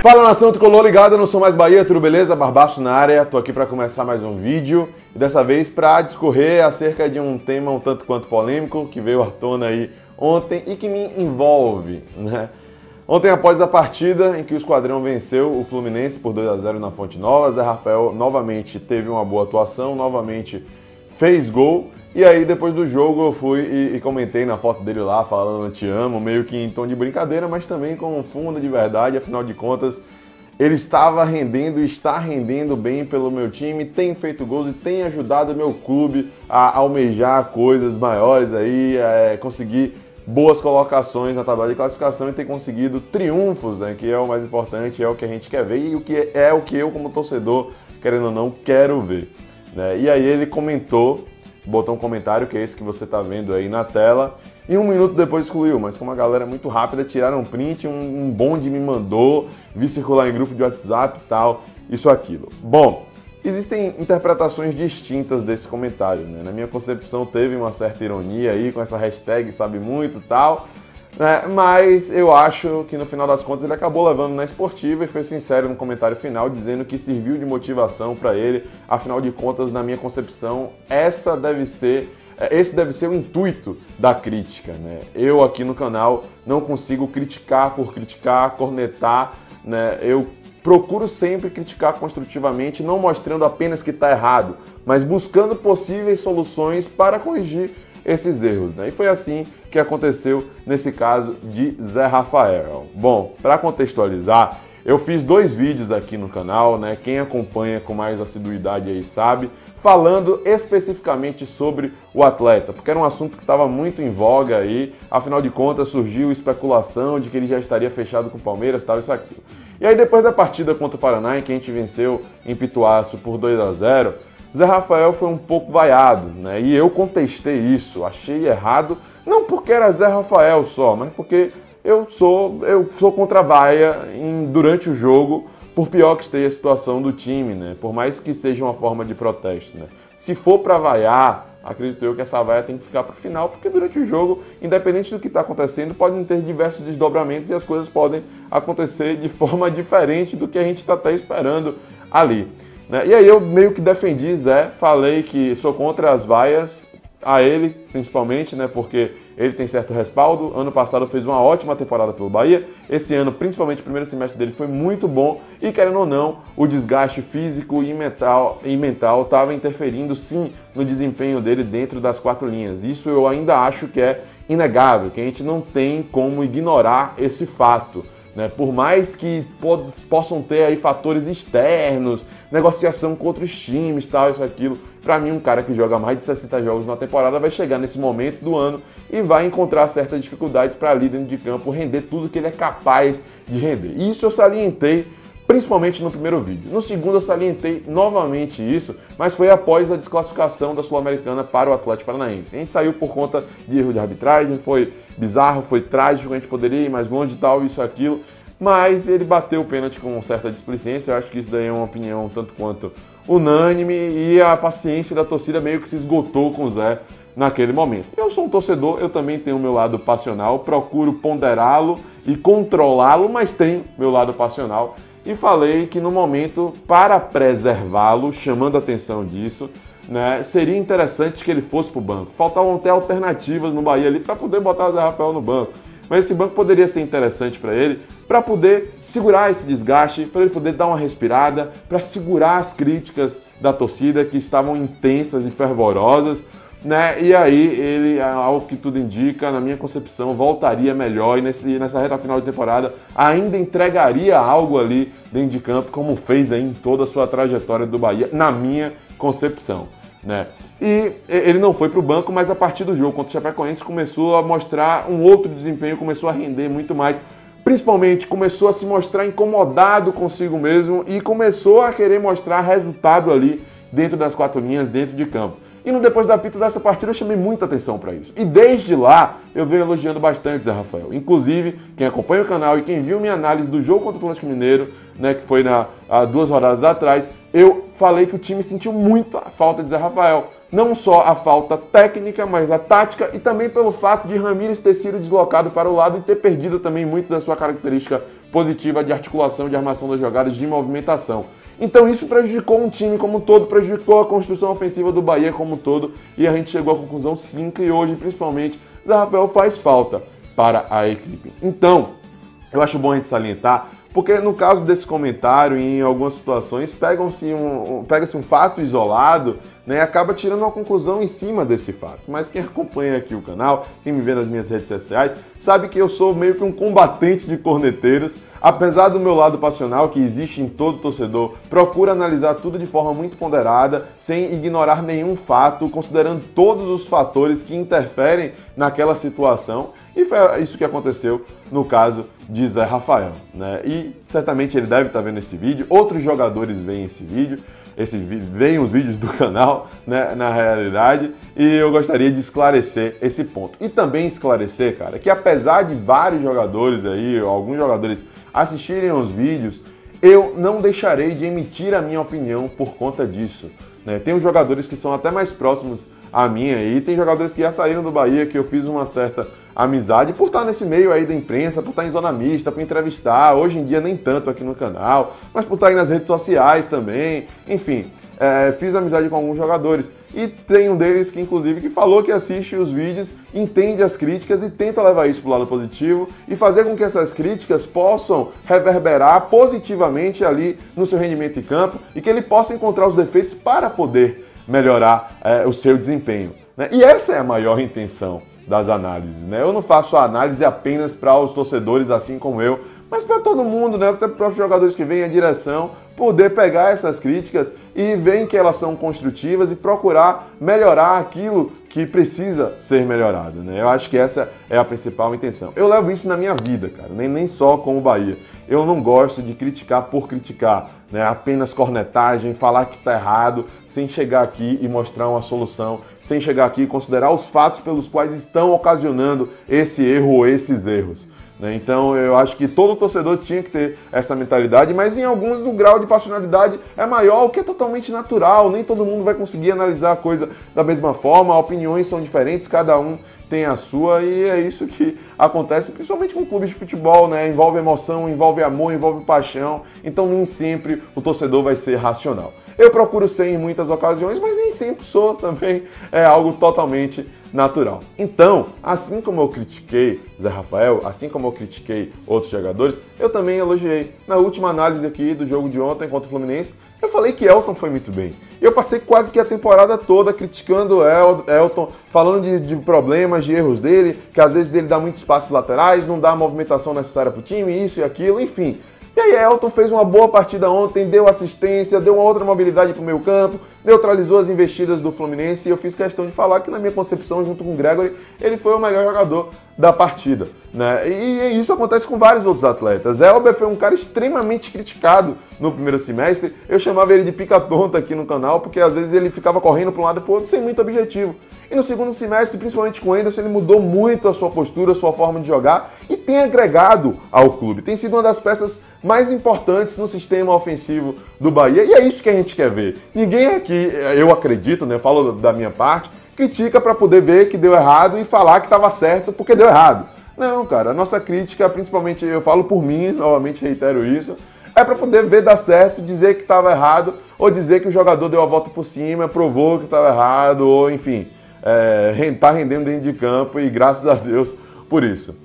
Fala, nação tricolor ligada, não sou mais Bahia, tudo beleza? Barbaço na área, tô aqui para começar mais um vídeo e dessa vez para discorrer acerca de um tema um tanto quanto polêmico que veio à tona aí ontem e que me envolve, né? Ontem, após a partida em que o Esquadrão venceu o Fluminense por 2-0 na Fonte Nova, Zé Rafael novamente teve uma boa atuação, novamente fez gol. E aí, depois do jogo, eu fui e comentei na foto dele lá, falando te amo, meio que em tom de brincadeira, mas também com um fundo de verdade, afinal de contas, ele estava rendendo e está rendendo bem pelo meu time, tem feito gols e tem ajudado o meu clube a almejar coisas maiores aí, conseguir boas colocações na tabela de classificação e ter conseguido triunfos, né, que é o mais importante, é o que a gente quer ver e o que eu, como torcedor, querendo ou não, quero ver, né? E aí ele comentou, botou um comentário, que é esse que você está vendo aí na tela, e um minuto depois excluiu, mas como a galera é muito rápida, tiraram um print, um bonde me mandou, vi circular em grupo de WhatsApp e tal, isso, aquilo. Bom, existem interpretações distintas desse comentário, né? Na minha concepção teve uma certa ironia aí, com essa hashtag sabe muito e tal, né? Mas eu acho que no final das contas ele acabou levando na esportiva e foi sincero no comentário final, dizendo que serviu de motivação para ele. Afinal de contas, na minha concepção, esse deve ser o intuito da crítica, né? Eu aqui no canal não consigo criticar por criticar, cornetar, né? Eu procuro sempre criticar construtivamente, não mostrando apenas que está errado, mas buscando possíveis soluções para corrigir esses erros, né? E foi assim que aconteceu nesse caso de Zé Rafael. Bom, para contextualizar, eu fiz 2 vídeos aqui no canal, né? Quem acompanha com mais assiduidade aí sabe, falando especificamente sobre o atleta, porque era um assunto que estava muito em voga aí, afinal de contas surgiu especulação de que ele já estaria fechado com o Palmeiras, tal, isso, aquilo. E aí depois da partida contra o Paraná, em que a gente venceu em Pituaço por 2-0, Zé Rafael foi um pouco vaiado, né? E eu contestei isso, achei errado, não porque era Zé Rafael só, mas porque eu sou contra a vaia durante o jogo, por pior que esteja a situação do time, né? Por mais que seja uma forma de protesto, né? Se for para vaiar, acredito eu que essa vaia tem que ficar para o final, porque durante o jogo, independente do que está acontecendo, podem ter diversos desdobramentos e as coisas podem acontecer de forma diferente do que a gente está até esperando ali, né? E aí eu meio que defendi Zé, falei que sou contra as vaias, a ele principalmente, né? Porque ele tem certo respaldo, ano passado fez uma ótima temporada pelo Bahia, esse ano, principalmente o primeiro semestre dele foi muito bom e, querendo ou não, o desgaste físico e mental estava interferindo sim no desempenho dele dentro das 4 linhas. Isso eu ainda acho que é inegável, que a gente não tem como ignorar esse fato, né? Por mais que possam ter aí fatores externos, negociação com outros times, tal, isso, aquilo, para mim um cara que joga mais de 60 jogos na temporada vai chegar nesse momento do ano e vai encontrar certas dificuldades para ali dentro de campo render tudo que ele é capaz de render. Isso eu salientei principalmente no primeiro vídeo. No segundo eu salientei novamente isso, mas foi após a desclassificação da Sul-Americana para o Atlético Paranaense. A gente saiu por conta de erro de arbitragem, foi bizarro, foi trágico, a gente poderia ir mais longe e tal, isso, aquilo, mas ele bateu o pênalti com certa displicência. Eu acho que isso daí é uma opinião tanto quanto unânime e a paciência da torcida meio que se esgotou com o Zé naquele momento. Eu sou um torcedor, eu também tenho o meu lado passional, procuro ponderá-lo e controlá-lo, mas tenho meu lado passional. E falei que no momento, para preservá-lo, chamando a atenção disso, né, seria interessante que ele fosse para o banco. Faltavam até alternativas no Bahia ali para poder botar o Zé Rafael no banco. Mas esse banco poderia ser interessante para ele, para poder segurar esse desgaste, para ele poder dar uma respirada, para segurar as críticas da torcida que estavam intensas e fervorosas, né? E aí ele, ao que tudo indica, na minha concepção, voltaria melhor e nessa reta final de temporada ainda entregaria algo ali dentro de campo, como fez aí em toda a sua trajetória do Bahia, na minha concepção, né? E ele não foi para o banco, mas a partir do jogo contra o Chapecoense começou a mostrar um outro desempenho, começou a render muito mais. Principalmente começou a se mostrar incomodado consigo mesmo e começou a querer mostrar resultado ali dentro das 4 linhas, dentro de campo. E no depois da apito dessa partida eu chamei muita atenção para isso. E desde lá eu venho elogiando bastante Zé Rafael. Inclusive, quem acompanha o canal e quem viu minha análise do jogo contra o Atlético Mineiro, né, que foi há 2 rodadas atrás, eu falei que o time sentiu muito a falta de Zé Rafael. não só a falta técnica, mas a tática e também pelo fato de Ramírez ter sido deslocado para o lado e ter perdido também muito da sua característica positiva de articulação, de armação das jogadas, de movimentação. Então isso prejudicou um time como um todo, prejudicou a construção ofensiva do Bahia como um todo, e a gente chegou à conclusão sim que hoje, principalmente, Zé Rafael faz falta para a equipe. Então, eu acho bom a gente salientar, porque no caso desse comentário, em algumas situações, pega-se um fato isolado, né, e acaba tirando uma conclusão em cima desse fato. Mas quem acompanha aqui o canal, quem me vê nas minhas redes sociais, sabe que eu sou meio que um combatente de corneteiros. Apesar do meu lado passional, que existe em todo torcedor, procuro analisar tudo de forma muito ponderada, sem ignorar nenhum fato, considerando todos os fatores que interferem naquela situação. E foi isso que aconteceu no caso de Zé Rafael, né? E certamente ele deve estar vendo esse vídeo, outros jogadores veem esse vídeo, veem os vídeos do canal, né, na realidade, e eu gostaria de esclarecer esse ponto. E também esclarecer, cara, que apesar de vários jogadores aí, alguns jogadores assistirem aos vídeos, eu não deixarei de emitir a minha opinião por conta disso, né? Tem os jogadores que são até mais próximos a mim aí, tem jogadores que já saíram do Bahia, que eu fiz uma certa amizade por estar nesse meio aí da imprensa, por estar em zona mista, por entrevistar, hoje em dia nem tanto aqui no canal, mas por estar aí nas redes sociais também, enfim, fiz amizade com alguns jogadores. E tem um deles que, inclusive, que falou que assiste os vídeos, entende as críticas e tenta levar isso para o lado positivo e fazer com que essas críticas possam reverberar positivamente ali no seu rendimento em campo e que ele possa encontrar os defeitos para poder melhorar o seu desempenho, né? E essa é a maior intenção das análises, né? Eu não faço a análise apenas para os torcedores, assim como eu, mas para todo mundo, né? Até para os jogadores que vêm à direção, poder pegar essas críticas e ver que elas são construtivas e procurar melhorar aquilo que precisa ser melhorado, né? Eu acho que essa é a principal intenção. Eu levo isso na minha vida, cara, nem só com o Bahia. Eu não gosto de criticar por criticar, né? Apenas cornetagem, falar que está errado, sem chegar aqui e mostrar uma solução, sem chegar aqui e considerar os fatos pelos quais estão ocasionando esse erro ou esses erros. Então eu acho que todo torcedor tinha que ter essa mentalidade, mas em alguns o grau de passionalidade é maior, o que é totalmente natural, nem todo mundo vai conseguir analisar a coisa da mesma forma, opiniões são diferentes, cada um tem a sua, e é isso que acontece principalmente com clubes de futebol, né? Envolve emoção, envolve amor, envolve paixão, então nem sempre o torcedor vai ser racional. Eu procuro ser em muitas ocasiões, mas nem sempre sou também, é algo totalmente natural. Então, assim como eu critiquei Zé Rafael, assim como eu critiquei outros jogadores, eu também elogiei. Na última análise aqui do jogo de ontem contra o Fluminense, eu falei que Elton foi muito bem. Eu passei quase que a temporada toda criticando o Elton, falando de problemas, de erros dele, que às vezes ele dá muitos passes laterais, não dá a movimentação necessária para o time, isso e aquilo, enfim. E aí Elton fez uma boa partida ontem, deu assistência, deu uma outra mobilidade para o meio campo, neutralizou as investidas do Fluminense, e eu fiz questão de falar que, na minha concepção, junto com o Gregory, ele foi o melhor jogador da partida, né? E isso acontece com vários outros atletas. Elber foi um cara extremamente criticado no primeiro semestre. Eu chamava ele de pica-tonta aqui no canal, porque às vezes ele ficava correndo para um lado e para o outro sem muito objetivo. E no segundo semestre, principalmente com o Anderson, ele mudou muito a sua postura, a sua forma de jogar e tem agregado ao clube. Tem sido uma das peças mais importantes no sistema ofensivo do Bahia, e é isso que a gente quer ver. Ninguém aqui, eu acredito, né, falo da minha parte, critica para poder ver que deu errado e falar que estava certo porque deu errado. Não, cara, a nossa crítica, principalmente, eu falo por mim, novamente reitero isso, é para poder ver dar certo, dizer que estava errado, ou dizer que o jogador deu a volta por cima, provou que estava errado, ou enfim, tá rendendo dentro de campo, e graças a Deus por isso,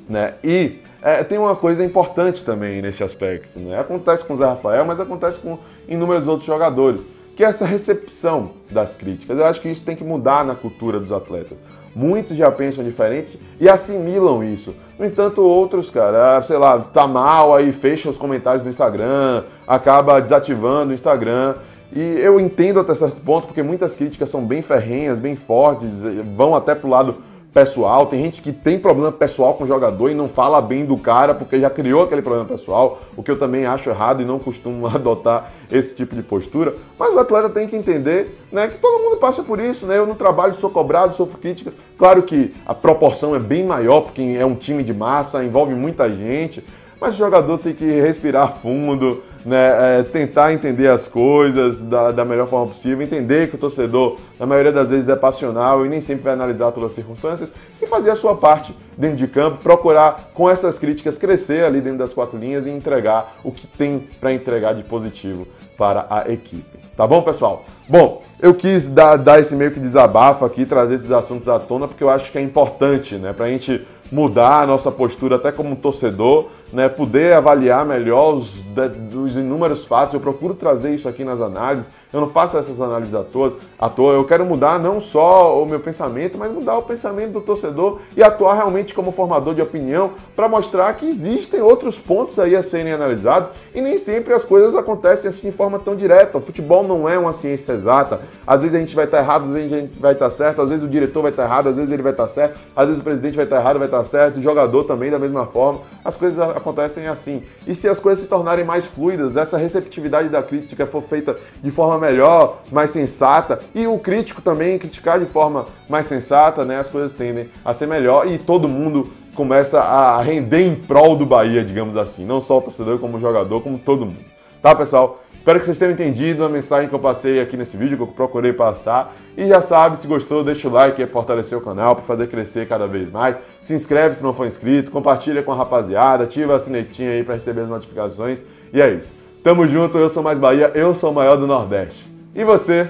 né? E tem uma coisa importante também nesse aspecto, né? Acontece com o Zé Rafael, mas acontece com inúmeros outros jogadores, que é essa recepção das críticas. Eu acho que isso tem que mudar na cultura dos atletas. Muitos já pensam diferente e assimilam isso. No entanto, outros, cara, sei lá, tá mal, aí fecha os comentários do Instagram, acaba desativando o Instagram. E eu entendo até certo ponto, porque muitas críticas são bem ferrenhas, bem fortes, vão até pro lado pessoal. Tem gente que tem problema pessoal com o jogador e não fala bem do cara porque já criou aquele problema pessoal, o que eu também acho errado e não costumo adotar esse tipo de postura. Mas o atleta tem que entender, né, que todo mundo passa por isso, né? Eu no trabalho sou cobrado, sofro críticas. Claro que a proporção é bem maior porque é um time de massa, envolve muita gente, mas o jogador tem que respirar fundo, né, tentar entender as coisas da melhor forma possível, entender que o torcedor, na maioria das vezes, é passional e nem sempre vai analisar todas as circunstâncias e fazer a sua parte dentro de campo, procurar, com essas críticas, crescer ali dentro das quatro linhas e entregar o que tem para entregar de positivo para a equipe. Tá bom, pessoal? Bom, eu quis dar esse meio que desabafo aqui, trazer esses assuntos à tona, porque eu acho que é importante, né, pra gente mudar a nossa postura até como torcedor, né, poder avaliar melhor os inúmeros fatos. Eu procuro trazer isso aqui nas análises, eu não faço essas análises à toa, eu quero mudar não só o meu pensamento, mas mudar o pensamento do torcedor e atuar realmente como formador de opinião para mostrar que existem outros pontos aí a serem analisados e nem sempre as coisas acontecem assim de forma tão direta. O futebol não é uma ciência exata, às vezes a gente vai estar errado, às vezes a gente vai estar certo, às vezes o diretor vai estar errado, às vezes ele vai estar certo, às vezes o presidente vai estar errado, vai estar certo, o jogador também da mesma forma, as coisas acontecem assim. E se as coisas se tornarem mais fluidas, essa receptividade da crítica for feita de forma melhor, mais sensata, e o crítico também criticar de forma mais sensata, né, as coisas tendem a ser melhor e todo mundo começa a render em prol do Bahia, digamos assim, não só o torcedor como o jogador, como todo mundo. Tá, pessoal? Espero que vocês tenham entendido a mensagem que eu passei aqui nesse vídeo, que eu procurei passar. E já sabe, se gostou, deixa o like para fortalecer o canal, para fazer crescer cada vez mais. Se inscreve se não for inscrito, compartilha com a rapaziada, ativa a sinetinha aí para receber as notificações. E é isso. Tamo junto, eu sou Mais Bahia, eu sou o maior do Nordeste. E você?